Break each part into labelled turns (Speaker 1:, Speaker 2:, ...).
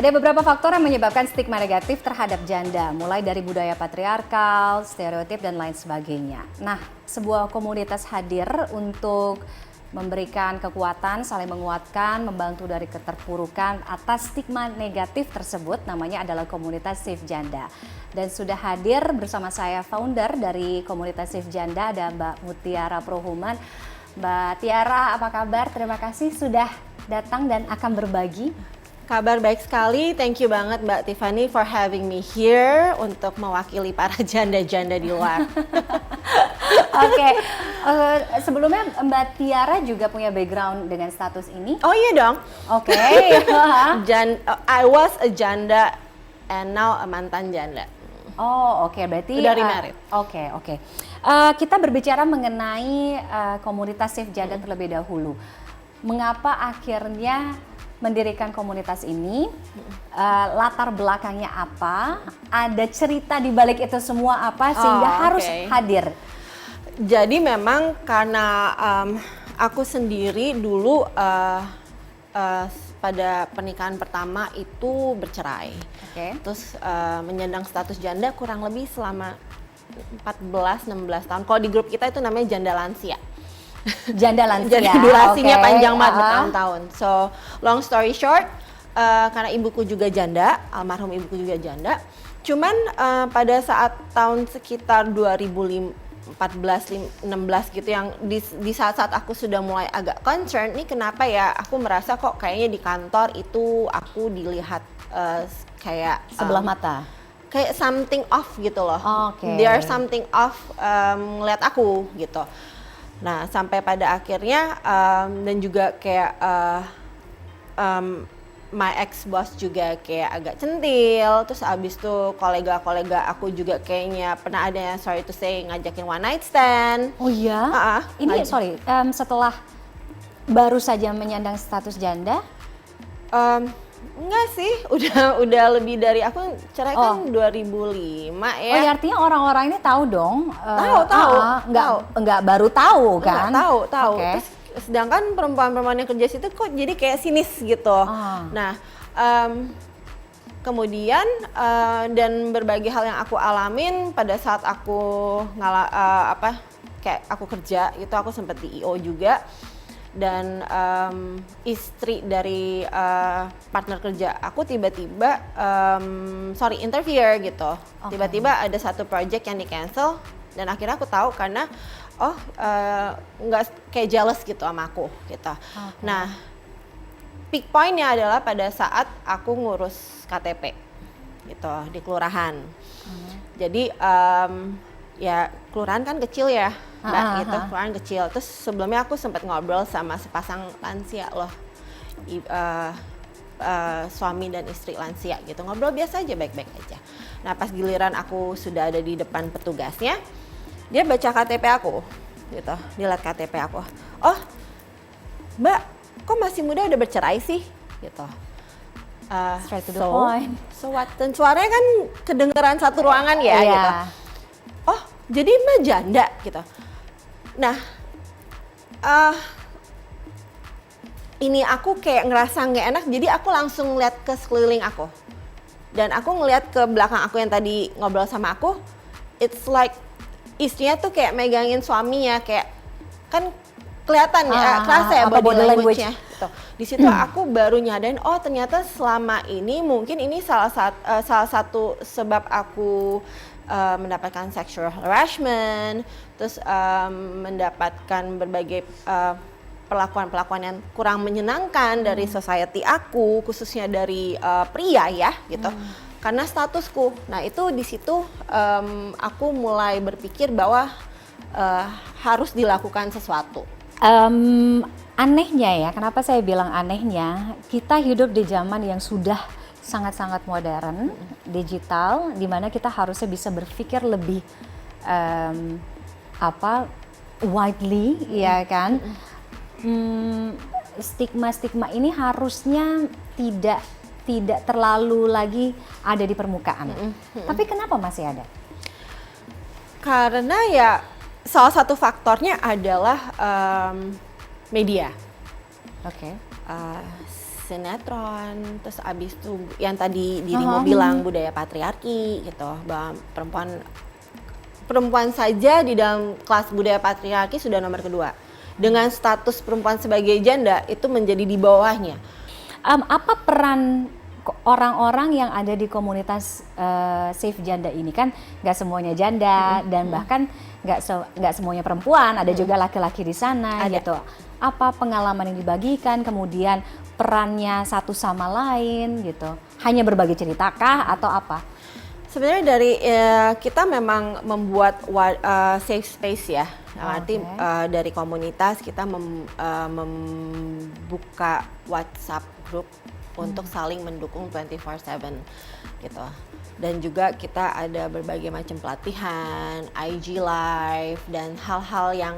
Speaker 1: Ada beberapa faktor yang menyebabkan stigma negatif terhadap janda, mulai dari budaya patriarkal, stereotip, dan lain sebagainya. Nah, sebuah komunitas hadir untuk memberikan kekuatan, saling menguatkan, membantu dari keterpurukan atas stigma negatif tersebut, namanya adalah komunitas Safe Janda. Dan sudah hadir bersama saya founder dari komunitas Safe Janda, ada Mbak Mutiara Prohuman. Mbak Tiara, apa kabar? Terima kasih sudah datang dan akan berbagi.
Speaker 2: Kabar baik sekali, thank you banget Mbak Tiffany for having me here untuk mewakili para janda-janda di luar.
Speaker 1: Oke, sebelumnya Mbak Tiara juga punya background dengan status ini?
Speaker 2: Oh iya dong.
Speaker 1: Oke.
Speaker 2: I was a janda and now a mantan janda.
Speaker 1: Oh oke, berarti
Speaker 2: udah remarried.
Speaker 1: Oke. Kita berbicara mengenai komunitas Safe Janda terlebih dahulu. Mengapa akhirnya mendirikan komunitas ini, latar belakangnya apa, ada cerita di balik itu semua apa sehingga harus hadir?
Speaker 2: Jadi memang karena aku sendiri dulu pada pernikahan pertama itu bercerai, terus menyandang status janda kurang lebih selama 14-16 tahun. Kalau di grup kita itu namanya janda lansia.
Speaker 1: Janda lansia.
Speaker 2: Jadi durasinya panjang banget bertahun-tahun. So long story short, karena ibuku juga janda, almarhum ibuku juga janda. Cuman pada saat tahun sekitar 2014-16 gitu, yang di saat-saat aku sudah mulai agak concern, nih kenapa ya aku merasa kok kayaknya di kantor itu aku dilihat kayak
Speaker 1: sebelah mata.
Speaker 2: Kayak something off gitu loh. There something off ngeliat aku gitu. Nah, sampai pada akhirnya dan juga kayak my ex boss juga kayak agak centil, terus abis itu kolega-kolega aku juga kayaknya pernah ada yang sorry to say ngajakin one night stand.
Speaker 1: Oh iya? Ini sorry, setelah baru saja menyandang status janda?
Speaker 2: Enggak sih, udah lebih dari, aku cerai kan 2005 ya.
Speaker 1: Oh ya, artinya orang-orang ini tahu dong?
Speaker 2: Tahu.
Speaker 1: Enggak baru tahu kan?
Speaker 2: Tahu. Terus sedangkan perempuan-perempuan yang kerja situ kok jadi kayak sinis gitu. Nah, kemudian dan berbagai hal yang aku alamin pada saat aku kayak aku kerja itu, aku sempat di IO juga. Dan istri dari partner kerja aku tiba-tiba interfere gitu. Tiba-tiba ada satu project yang di cancel dan akhirnya aku tahu karena nggak kayak jealous gitu sama aku gitu. Nah, peak point-nya adalah pada saat aku ngurus KTP gitu di kelurahan. Jadi ya kelurahan kan kecil ya Mbak, gitu, kelurahan kecil. Terus sebelumnya aku sempat ngobrol sama sepasang lansia loh, suami dan istri lansia gitu, ngobrol biasa aja, baik-baik aja. Nah pas giliran aku sudah ada di depan petugasnya, dia baca KTP aku gitu, dia lihat KTP aku, oh Mbak kok masih muda udah bercerai sih gitu.
Speaker 1: Straight to the point.
Speaker 2: So what? Dan suaranya kan kedengeran satu ruangan ya gitu. Oh jadi Mbak janda gitu. Nah, ini aku kayak ngerasa nggak enak, jadi aku langsung ngeliat ke sekeliling aku. Dan aku ngeliat ke belakang aku yang tadi ngobrol sama aku, it's like istrinya tuh kayak megangin suaminya, kayak kan kelihatan ya, kerasa ya body language-nya. Gitu. Di situ aku baru nyadarin, oh ternyata selama ini mungkin ini salah satu sebab aku mendapatkan sexual harassment, terus mendapatkan berbagai perlakuan-perlakuan yang kurang menyenangkan dari society aku, khususnya dari pria ya gitu, karena statusku. Nah itu di situ aku mulai berpikir bahwa harus dilakukan sesuatu.
Speaker 1: Anehnya ya, kenapa saya bilang anehnya, kita hidup di zaman yang sudah sangat-sangat modern, digital, di mana kita harusnya bisa berpikir lebih widely, ya kan? Stigma-stigma ini harusnya tidak terlalu lagi ada di permukaan. Tapi kenapa masih ada?
Speaker 2: Karena ya salah satu faktornya adalah media. sinetron, terus abis itu yang tadi dirimu bilang budaya patriarki gitu, bahwa perempuan saja di dalam kelas budaya patriarki sudah nomor kedua. Dengan status perempuan sebagai janda itu menjadi di bawahnya.
Speaker 1: Apa peran orang-orang yang ada di komunitas Safe Janda ini? Kan nggak semuanya janda dan bahkan nggak semuanya perempuan, ada juga laki-laki di sana gitu. Apa pengalaman yang dibagikan, kemudian perannya satu sama lain gitu? Hanya berbagi ceritakah atau apa?
Speaker 2: Sebenarnya dari kita memang membuat safe space ya. Arti dari komunitas kita membuka WhatsApp group untuk saling mendukung 24/7 gitu. Dan juga kita ada berbagai macam pelatihan, IG live dan hal-hal yang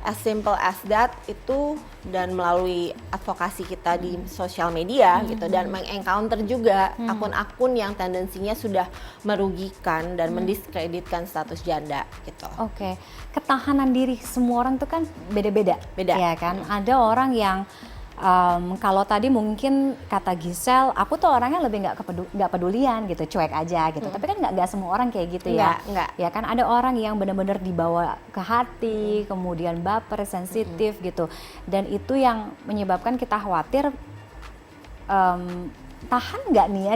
Speaker 2: as simple as that itu, dan melalui advokasi kita di sosial media gitu, dan mengencounter juga akun-akun yang tendensinya sudah merugikan dan mendiskreditkan status janda gitu.
Speaker 1: Oke. Ketahanan diri semua orang tuh kan beda-beda, ya kan? Ada orang yang kalau tadi mungkin kata Giselle, aku tuh orangnya lebih nggak pedulian gitu, cuek aja gitu. Tapi kan nggak semua orang kayak gitu ya.
Speaker 2: Nggak.
Speaker 1: Ya kan ada orang yang benar-benar dibawa ke hati, kemudian baper, sensitif gitu. Dan itu yang menyebabkan kita khawatir tahan nggak nih ya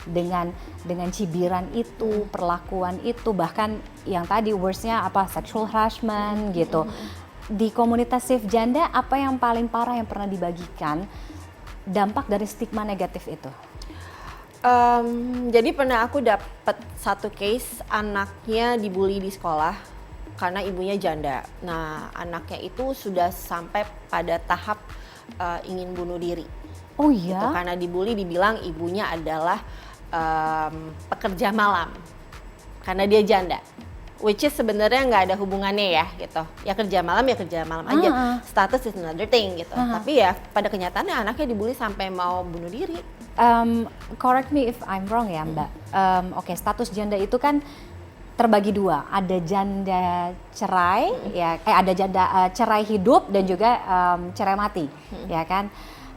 Speaker 1: dengan cibiran itu, perlakuan itu, bahkan yang tadi words-nya apa, sexual harassment gitu. Di komunitas Safe Janda, apa yang paling parah yang pernah dibagikan dampak dari stigma negatif itu?
Speaker 2: Jadi pernah aku dapat satu case anaknya dibully di sekolah karena ibunya janda. Nah, anaknya itu sudah sampai pada tahap ingin bunuh diri.
Speaker 1: Oh iya?
Speaker 2: Gitu, karena dibully, dibilang ibunya adalah pekerja malam karena dia janda. Which is sebenarnya nggak ada hubungannya ya gitu. Ya kerja malam aja. Status is another thing gitu. Tapi ya pada kenyataannya anaknya dibully sampai mau bunuh diri.
Speaker 1: Correct me if I'm wrong ya Mbak. Oke, status janda itu kan terbagi dua. Ada janda cerai, ada janda cerai hidup dan juga cerai mati, ya kan?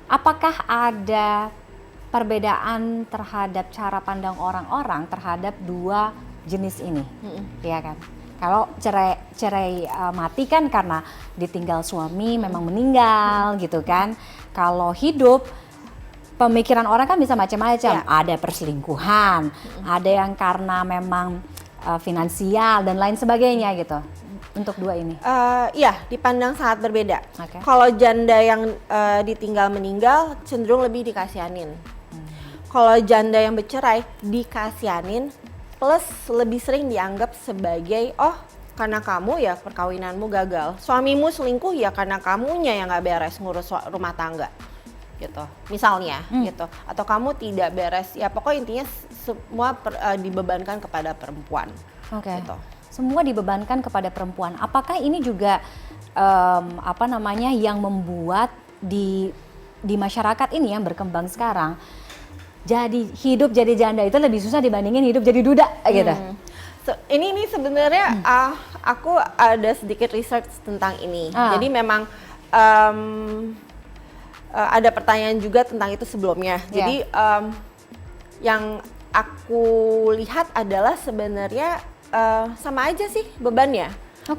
Speaker 1: Apakah ada perbedaan terhadap cara pandang orang-orang terhadap dua jenis ini, ya kan? Kalau cerai mati kan karena ditinggal suami, memang meninggal gitu kan. Kalau hidup, pemikiran orang kan bisa macam-macam. Ada perselingkuhan, ada yang karena memang finansial dan lain sebagainya gitu. Untuk dua ini?
Speaker 2: Iya, dipandang sangat berbeda.
Speaker 1: Okay.
Speaker 2: Kalau janda yang ditinggal meninggal cenderung lebih dikasihanin. Kalau janda yang bercerai dikasihanin, plus lebih sering dianggap sebagai, oh karena kamu ya perkawinanmu gagal, suamimu selingkuh ya karena kamunya yang nggak beres ngurus rumah tangga gitu misalnya gitu, atau kamu tidak beres, ya pokoknya intinya semua dibebankan kepada perempuan. Gitu.
Speaker 1: Semua dibebankan kepada perempuan. Apakah ini juga yang membuat di masyarakat ini yang berkembang sekarang, jadi hidup jadi janda itu lebih susah dibandingin hidup jadi duda gitu?
Speaker 2: Ini sebenarnya aku ada sedikit research tentang ini. Jadi memang ada pertanyaan juga tentang itu sebelumnya. Jadi yang aku lihat adalah sebenarnya sama aja sih bebannya.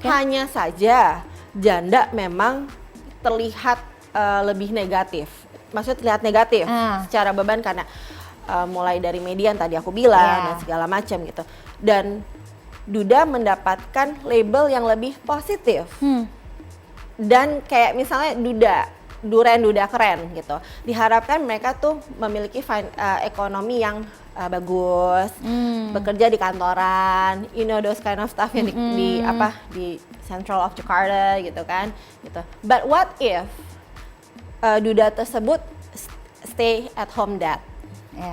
Speaker 2: Hanya saja janda memang terlihat lebih negatif. Maksudnya terlihat negatif secara beban karena mulai dari media yang tadi aku bilang dan segala macam gitu. Dan duda mendapatkan label yang lebih positif. Dan kayak misalnya duda keren gitu. Diharapkan mereka tuh memiliki ekonomi yang bagus, bekerja di kantoran, you know those kind of stuff yang di Central of Jakarta gitu kan, gitu. But what if duda tersebut stay at home dad,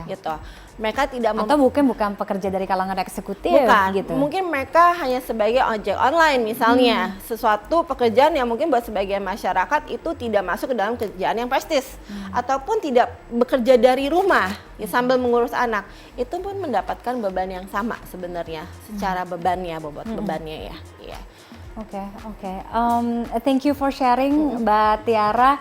Speaker 2: gitu. Mereka tidak
Speaker 1: atau bukan pekerja dari kalangan eksekutif, gitu.
Speaker 2: Mungkin mereka hanya sebagai ojek online misalnya, sesuatu pekerjaan yang mungkin buat sebagian masyarakat itu tidak masuk ke dalam kerjaan yang prestis, ataupun tidak bekerja dari rumah ya, sambil mengurus anak, itu pun mendapatkan beban yang sama sebenarnya secara bebannya, bebannya ya.
Speaker 1: Oke. Thank you for sharing, Mbak Tiara.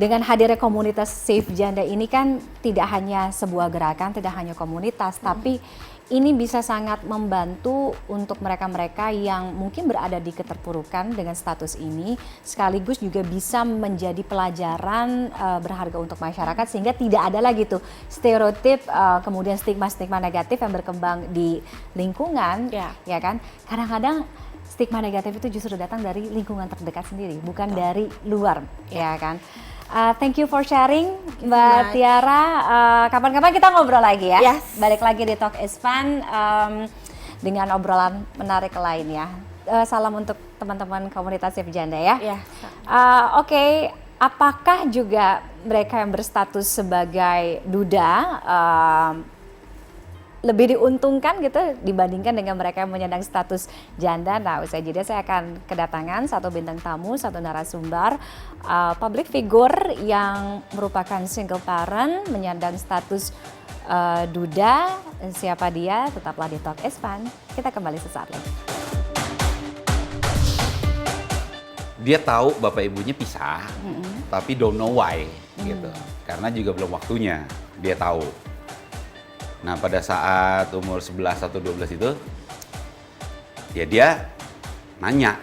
Speaker 1: dengan hadirnya komunitas Save Janda ini kan tidak hanya sebuah gerakan, tidak hanya komunitas, tapi ini bisa sangat membantu untuk mereka-mereka yang mungkin berada di keterpurukan dengan status ini, sekaligus juga bisa menjadi pelajaran berharga untuk masyarakat sehingga tidak ada lagi tuh stereotip kemudian stigma-stigma negatif yang berkembang di lingkungan, ya kan? Kadang-kadang stigma negatif itu justru datang dari lingkungan terdekat sendiri, bukan dari luar, ya kan? Thank you for sharing, Mbak Tiara. Kapan-kapan kita ngobrol lagi ya.
Speaker 2: Yes.
Speaker 1: Balik lagi di Talk is Fun dengan obrolan menarik lainnya. Salam untuk teman-teman komunitas Save Janda ya. Oke, apakah juga mereka yang berstatus sebagai duda lebih diuntungkan gitu dibandingkan dengan mereka yang menyandang status janda? Nah, usai jeda saya akan kedatangan satu bintang tamu, satu narasumber, public figure yang merupakan single parent, menyandang status duda. Siapa dia? Tetaplah di Talk is Fun. Kita kembali sesaat lagi.
Speaker 3: Dia tahu bapak ibunya pisah, tapi don't know why gitu. Karena juga belum waktunya, dia tahu. Nah, pada saat umur 11 atau 12 itu, ya dia nanya